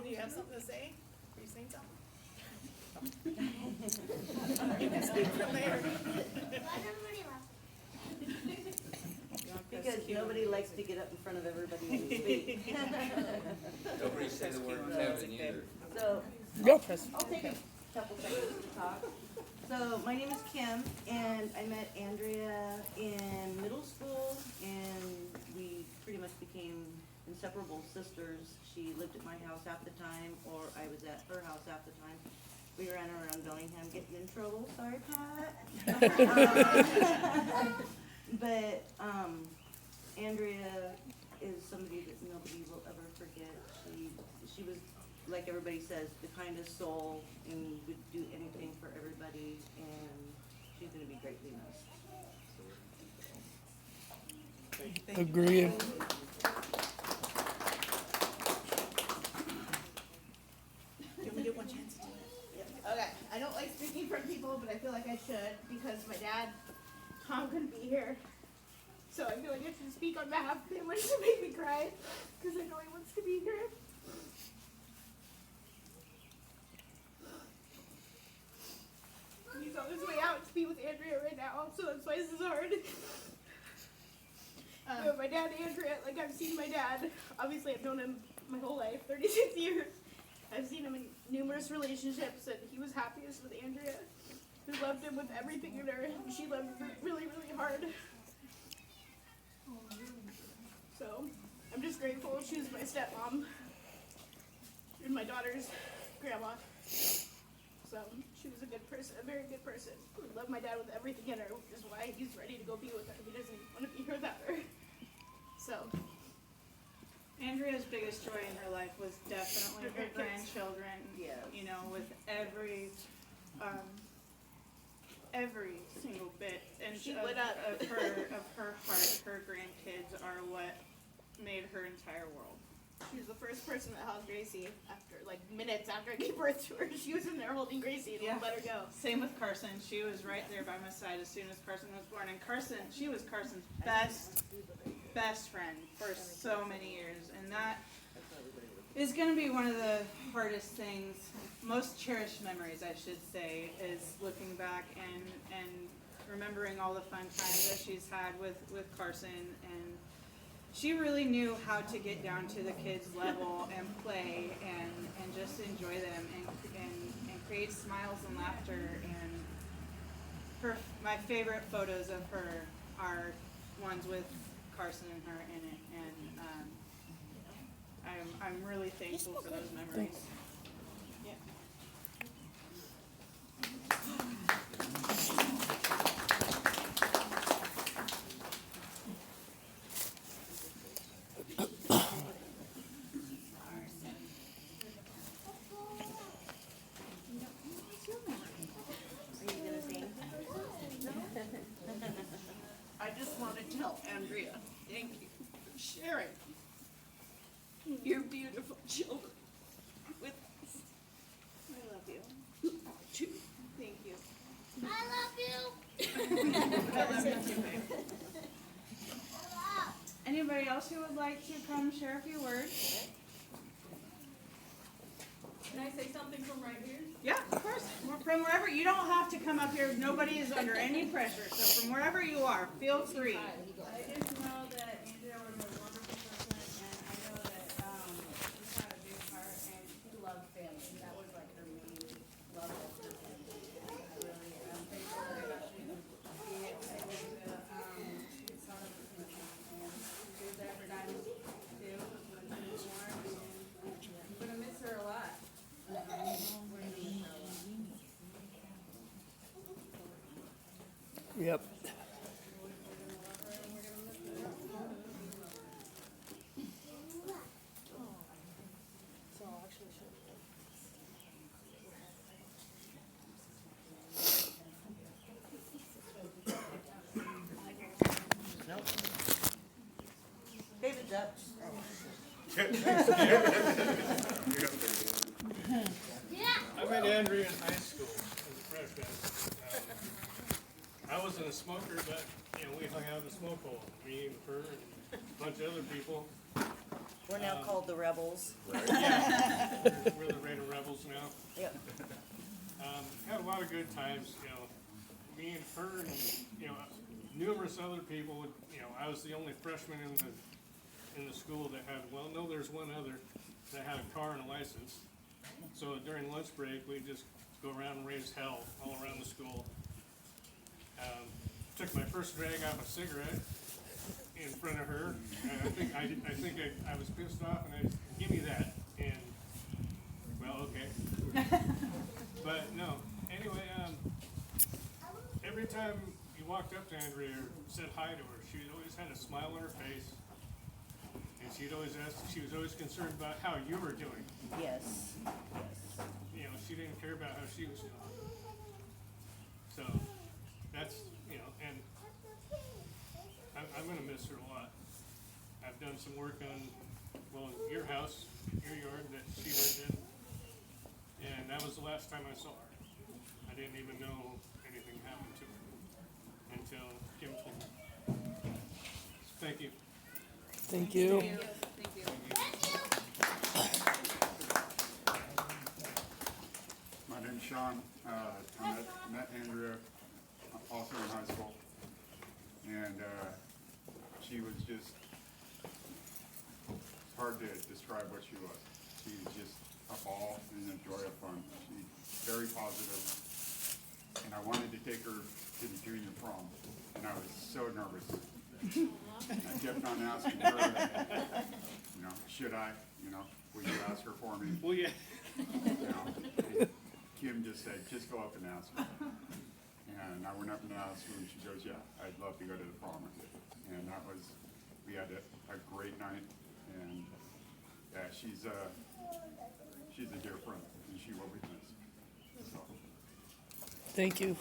Mom, do you have something to say? Are you saying something? You can speak from there. Because nobody likes to get up in front of everybody and speak. Nobody said the word Kevin either. So, Go. I'll take a couple seconds to talk. So, my name is Kim, and I met Andrea in middle school, and we pretty much became inseparable sisters. She lived at my house half the time, or I was at her house half the time. We ran around Bellingham getting in trouble. Sorry, Pat. But Andrea is somebody that nobody will ever forget. She was, like everybody says, the kindest soul and would do anything for everybody, and she's going to be greatly missed. Agreed. You only get one chance to do it. Okay, I don't like speaking for people, but I feel like I should because my dad, Tom, couldn't be here. So I feel like I should speak on behalf of him, which will make me cry because I know he wants to be here. He's on his way out to be with Andrea right now, so that's why this is hard. But my dad, Andrea, like I've seen my dad, obviously I've known him my whole life, 36 years. I've seen him in numerous relationships, and he was happiest with Andrea, who loved him with everything in her, and she loved him really, really hard. So, I'm just grateful she was my stepmom, and my daughter's grandma. So, she was a good person, a very good person, who loved my dad with everything in her, which is why he's ready to go be with her. He doesn't want to be here without her. So, Andrea's biggest joy in her life was definitely her grandchildren. Yes. You know, with every single bit inch She of lit up. her heart, her grandkids are what made her entire world. she was the first person that held Gracie after, like, minutes after I gave birth to her. She was in there holding Gracie and wouldn't let her go. Same with Carson. She was right there by my side as soon as Carson was born. And she was Carson's best friend for so many years. And that is going to be one of the hardest things, most cherished memories, I should say, is looking back and remembering all the fun times that she's had with Carson. And she really knew how to get down to the kids' level and play and just enjoy them and create smiles and laughter. And my favorite photos of her are ones with Carson and her in it. And I'm really thankful for those memories. Yeah. Are you going to sing? I just want to tell Andrea, thank you for sharing your beautiful children with us. I love you. Too. Thank you. Anybody else who would like to come share a few words? Can I say something from right here? Yeah, of course. From wherever, you don't have to come up here. Nobody is under any pressure. So from wherever you are, feel free. I just know that Andrea was a wonderful person, and I know that she had a big heart, and she loved family. That was like her main love of her family. I really am thankful that she was able to be part of the family, and she was there for Diamond too, when she was born, and I'm gonna miss her a lot. We're gonna miss her a lot. Yep. David's up. I met Andrea in high school as a freshman. I wasn't a smoker, but we hung out in the smoke hole, me and her and a bunch of other people. We're now called the Rebels. Yeah, we're the Raider Rebels now. Yep. Had a lot of good times, you know, me and her and, you know, numerous other people, you know, I was the only freshman in the school that had, well, no, there's one other that had a car and a license. So during lunch break, we just go around and raise hell all around the school. Took my first drag off a cigarette in front of her, and I think I was pissed off, and I said, give me that, and, well, okay. But no, anyway, every time you walked up to Andrea or said hi to her, she always had a smile on her face, and she was always concerned about how you were doing. Yes. You know, she didn't care about how she was doing. So, that's, you know, and I'm gonna miss her a lot. I've done some work on, well, your house, your yard that she lived in, and that was the last time I saw her. I didn't even know anything happened to her until Kim told me. So thank you. Thank you. Thank you. My name's Sean. I met Andrea also in high school, and she was just, it's hard to describe what she was. She was just a ball and a joy of fun. She's very positive, and I wanted to take her to the junior prom, and I was so nervous. I kept on asking her, you know, should I, you know, will you ask her for me? Well, yeah. You know, and Kim just said, just go up and ask her. And I went up and asked her, and she goes, yeah, I'd love to go to the prom with you. And that was, we had a great night, and yeah, she's a dear friend, and she will be missed. So. Thank you.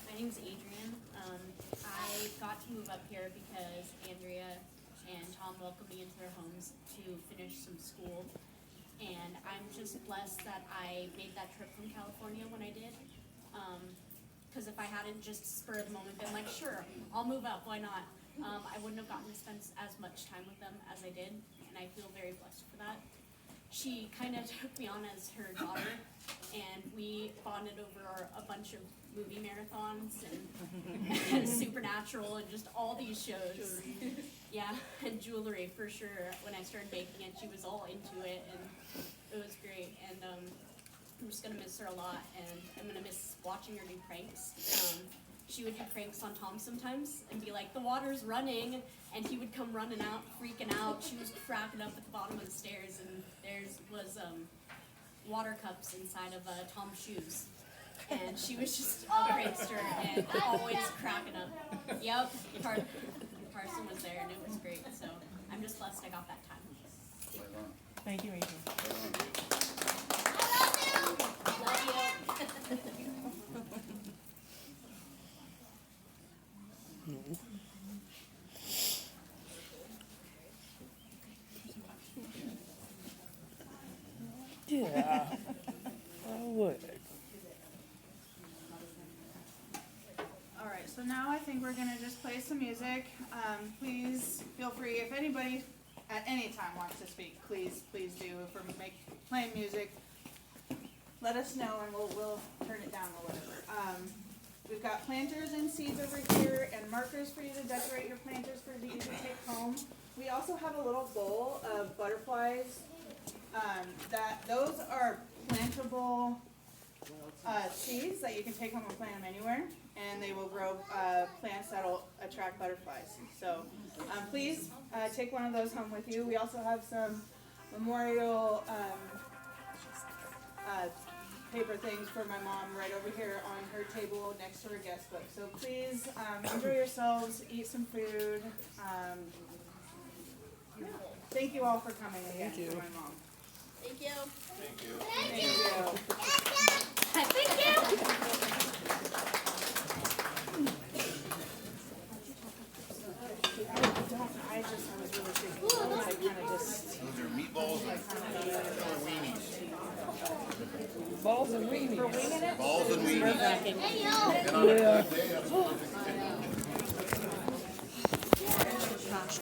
My name's Adrian. I got to move up here because Andrea and Tom welcomed me into their homes to finish some school. And I'm just blessed that I made that trip from California when I did. Because if I hadn't just spur of the moment been like, sure, I'll move up, why not? I wouldn't have gotten to spend as much time with them as I did, and I feel very blessed for that. She kind of took me on as her daughter, and we bonded over a bunch of movie marathons and Supernatural and just all these shows. Yeah, and jewelry for sure. When I started making it, she was all into it, and it was great. And I'm just gonna miss her a lot, and I'm gonna miss watching her do pranks. She would do pranks on Tom sometimes and be like, the water's running, and he would come running out, freaking out. She was cracking up at the bottom of the stairs, and there was water cups inside of Tom's shoes. And she was just a prankster and always cracking up. Yep, Carson was there, and it was great. So I'm just blessed I got that time. Thank you, Adrian. Love you. Yeah, I would. Alright, so now I think we're gonna just play some music. Please feel free, if anybody at any time wants to speak, please do. If we're playing music, let us know and we'll turn it down or whatever. We've got planters and seeds over here and markers for you to decorate your planters for you to take home. We also have a little bowl of butterflies. Those are plantable seeds that you can take home and plant them anywhere, and they will grow plants that will attract butterflies. So please take one of those home with you. We also have some memorial paper things for my mom right over here on her table next to her guest book. So please enjoy yourselves, eat some food. Thank you all for coming again for my mom. Thank you. Thank you. Thank you. Thank you. I just was really thinking, I kind of just. Those are meatballs and weenies. Balls and weenies. Balls and weenies. Yeah.